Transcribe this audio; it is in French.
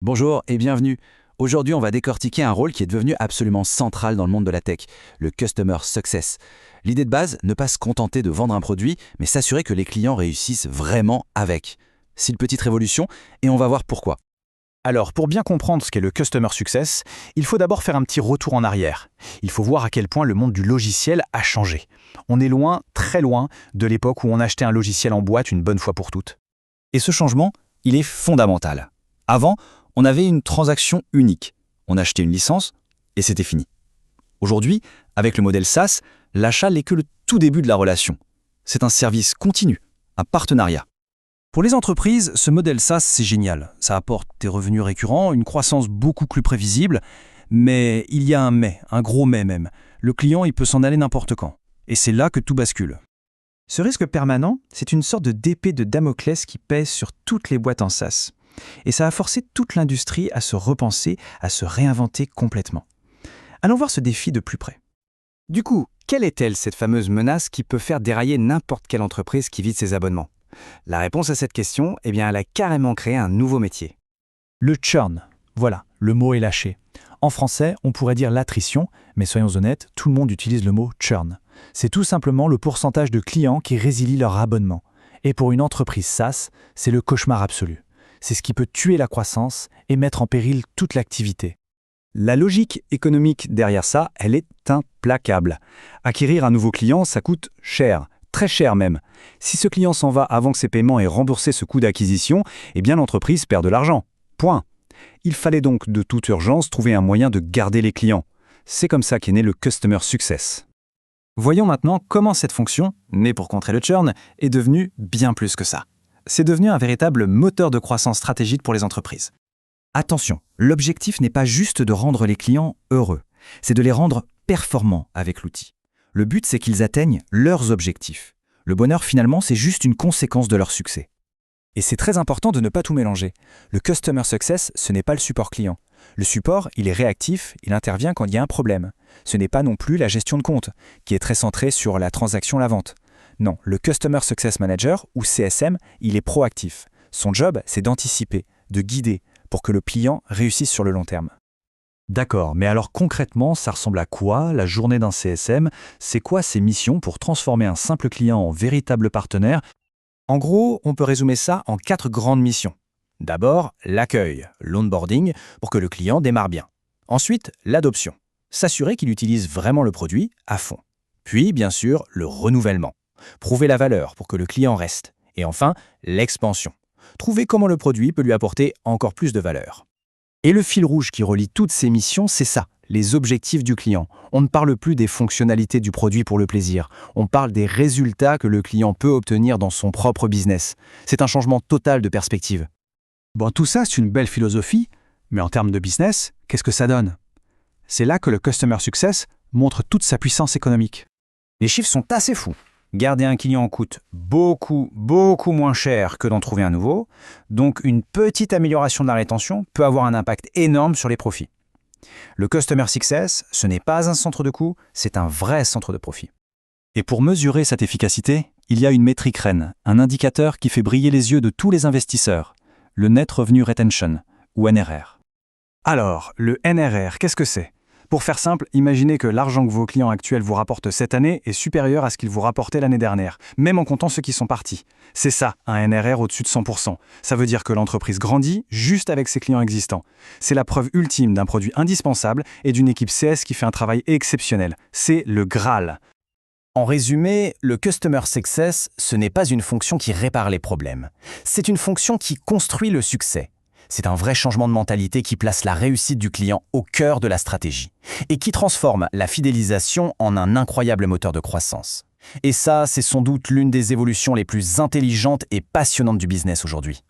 Bonjour et bienvenue. Aujourd'hui, on va décortiquer un rôle qui est devenu absolument central dans le monde de la tech, le Customer Success. L'idée de base, ne pas se contenter de vendre un produit, mais s'assurer que les clients réussissent vraiment avec. C'est une petite révolution et on va voir pourquoi. Alors, pour bien comprendre ce qu'est le Customer Success, il faut d'abord faire un petit retour en arrière. Il faut voir à quel point le monde du logiciel a changé. On est loin, très loin, de l'époque où on achetait un logiciel en boîte une bonne fois pour toutes. Et ce changement, il est fondamental. Avant, on avait une transaction unique. On achetait une licence et c'était fini. Aujourd'hui, avec le modèle SaaS, l'achat n'est que le tout début de la relation. C'est un service continu, un partenariat. Pour les entreprises, ce modèle SaaS, c'est génial. Ça apporte des revenus récurrents, une croissance beaucoup plus prévisible, mais il y a un mais, un gros mais même. Le client, il peut s'en aller n'importe quand. Et c'est là que tout bascule. Ce risque permanent, c'est une sorte d'épée de Damoclès qui pèse sur toutes les boîtes en SaaS. Et ça a forcé toute l'industrie à se repenser, à se réinventer complètement. Allons voir ce défi de plus près. Du coup, quelle est-elle cette fameuse menace qui peut faire dérailler n'importe quelle entreprise qui vide ses abonnements? La réponse à cette question, elle a carrément créé un nouveau métier. Le churn. Voilà, le mot est lâché. En français, on pourrait dire l'attrition, mais soyons honnêtes, tout le monde utilise le mot churn. C'est tout simplement le pourcentage de clients qui résilient leur abonnement. Et pour une entreprise SaaS, c'est le cauchemar absolu. C'est ce qui peut tuer la croissance et mettre en péril toute l'activité. La logique économique derrière ça, elle est implacable. Acquérir un nouveau client, ça coûte cher, très cher même. Si ce client s'en va avant que ses paiements aient remboursé ce coût d'acquisition, l'entreprise perd de l'argent. Point. Il fallait donc de toute urgence trouver un moyen de garder les clients. C'est comme ça qu'est né le Customer Success. Voyons maintenant comment cette fonction, née pour contrer le churn, est devenue bien plus que ça. C'est devenu un véritable moteur de croissance stratégique pour les entreprises. Attention, l'objectif n'est pas juste de rendre les clients heureux, c'est de les rendre performants avec l'outil. Le but, c'est qu'ils atteignent leurs objectifs. Le bonheur, finalement, c'est juste une conséquence de leur succès. Et c'est très important de ne pas tout mélanger. Le Customer Success, ce n'est pas le support client. Le support, il est réactif, il intervient quand il y a un problème. Ce n'est pas non plus la gestion de compte, qui est très centrée sur la transaction, la vente. Non, le Customer Success Manager, ou CSM, il est proactif. Son job, c'est d'anticiper, de guider, pour que le client réussisse sur le long terme. D'accord, mais alors concrètement, ça ressemble à quoi la journée d'un CSM? C'est quoi ses missions pour transformer un simple client en véritable partenaire? En gros, on peut résumer ça en 4 grandes missions. D'abord, l'accueil, l'onboarding, pour que le client démarre bien. Ensuite, l'adoption, s'assurer qu'il utilise vraiment le produit à fond. Puis, bien sûr, le renouvellement, prouver la valeur pour que le client reste. Et enfin, l'expansion, trouver comment le produit peut lui apporter encore plus de valeur. Et le fil rouge qui relie toutes ces missions, c'est ça, les objectifs du client. On ne parle plus des fonctionnalités du produit pour le plaisir, on parle des résultats que le client peut obtenir dans son propre business. C'est un changement total de perspective. Bon, tout ça, c'est une belle philosophie, mais en termes de business, qu'est-ce que ça donne? C'est là que le Customer Success montre toute sa puissance économique. Les chiffres sont assez fous. Garder un client coûte beaucoup moins cher que d'en trouver un nouveau, donc une petite amélioration de la rétention peut avoir un impact énorme sur les profits. Le Customer Success, ce n'est pas un centre de coût, c'est un vrai centre de profit. Et pour mesurer cette efficacité, il y a une métrique reine, un indicateur qui fait briller les yeux de tous les investisseurs, le Net Revenue Retention, ou NRR. Alors, le NRR, qu'est-ce que c'est? Pour faire simple, imaginez que l'argent que vos clients actuels vous rapportent cette année est supérieur à ce qu'ils vous rapportaient l'année dernière, même en comptant ceux qui sont partis. C'est ça, un NRR au-dessus de 100%. Ça veut dire que l'entreprise grandit juste avec ses clients existants. C'est la preuve ultime d'un produit indispensable et d'une équipe CS qui fait un travail exceptionnel. C'est le Graal. En résumé, le Customer Success, ce n'est pas une fonction qui répare les problèmes. C'est une fonction qui construit le succès. C'est un vrai changement de mentalité qui place la réussite du client au cœur de la stratégie et qui transforme la fidélisation en un incroyable moteur de croissance. Et ça, c'est sans doute l'une des évolutions les plus intelligentes et passionnantes du business aujourd'hui.